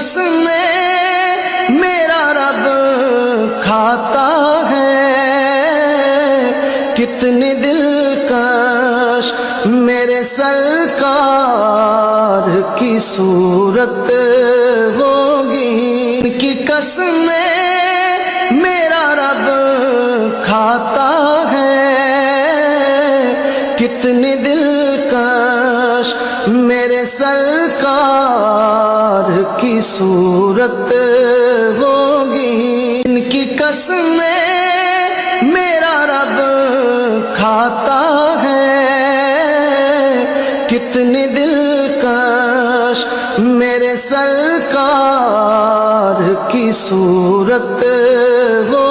قسمیں میرا رب کھاتا ہے، کتنی دلکش میرے سرکار کی صورت ہوگی، ان کی قسمیں میرا رب کھاتا ہے، کتنی دلکش میرے سرکار کی صورت ہوگی، ان کی قسمیں میرا رب کھاتا ہے، کتنی دلکش میرے سرکار کی صورت ہوگی۔